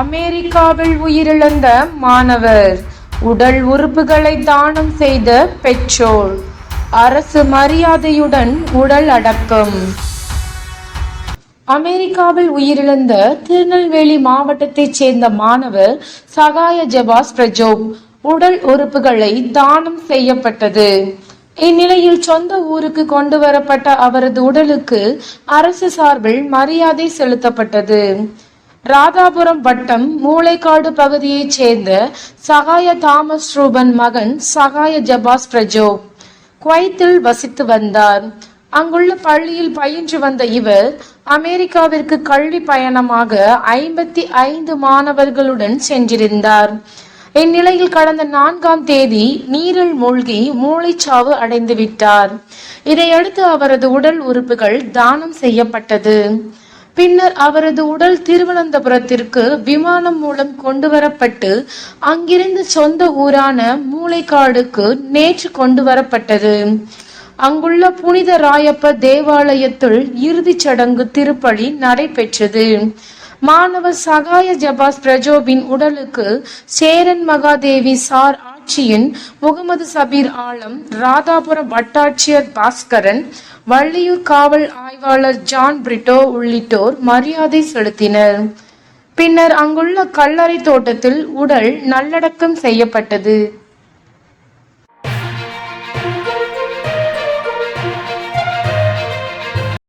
அமெரிக்காவில் உயிரிழந்த மாணவர், உடல் உறுப்புகளை தானம் செய்த பெற்றோர், அரசு மரியாதையுடன் உடல் அடக்கம். அமெரிக்காவில் உயிரிழந்த திருநெல்வேலி மாவட்டத்தைச் சேர்ந்த மாணவர் சகாய ஜெபாஸ் பிரஜோப் உடல் உறுப்புகளை தானம் செய்யப்பட்டது. இந்நிலையில் சொந்த ஊருக்கு கொண்டு வரப்பட்ட அவரது உடலுக்கு அரசு சார்பில் மரியாதை செலுத்தப்பட்டது. ராதாபுரம் வட்டம் மூளைக்காடு பகுதியைச் சேர்ந்த சகாய தாமஸ் ரூபன் மகன் சகாய ஜெபாஸ் பிரஜோப் குவைத்தில் வசித்து வந்தார். அங்குள்ள பள்ளியில் பயின்று வந்த இவர் அமெரிக்காவிற்கு கல்வி பயணமாக 55 மாணவர்களுடன் சென்றிருந்தார். இந்நிலையில் கடந்த 4ஆம் தேதி நீரில் மூழ்கி மூளைச்சாவு அடைந்து விட்டார். இதையடுத்து அவரது உடல் உறுப்புகள் தானம் செய்யப்பட்டது. பின்னர் அவரது உடல் திருவனந்தபுரத்திற்கு விமானம் மூலம் கொண்டு வரப்பட்டு அங்கிருந்து சொந்த ஊரான மூளைக்காடுக்கு நேற்று கொண்டு வரப்பட்டது. அங்குள்ள புனித ராயப்ப தேவாலயத்தில் இறுதிச் சடங்கு திருப்பலி நடைபெற்றது. மாணவர் சகாய ஜெபாஸ் பிரஜோபின் உடலுக்கு சேரன் மகாதேவி சார் ஆட்சியின் முகமது சபீர் ஆலம், ராதாபுரம் வட்டாட்சியர் பாஸ்கரன், வள்ளியூர் காவல் ஆய்வாளர் ஜான் பிரிட்டோ உள்ளிட்டோர் மரியாதை செலுத்தினர். பின்னர் அங்குள்ள கல்லறை தோட்டத்தில் உடல் நல்லடக்கம் செய்யப்பட்டது.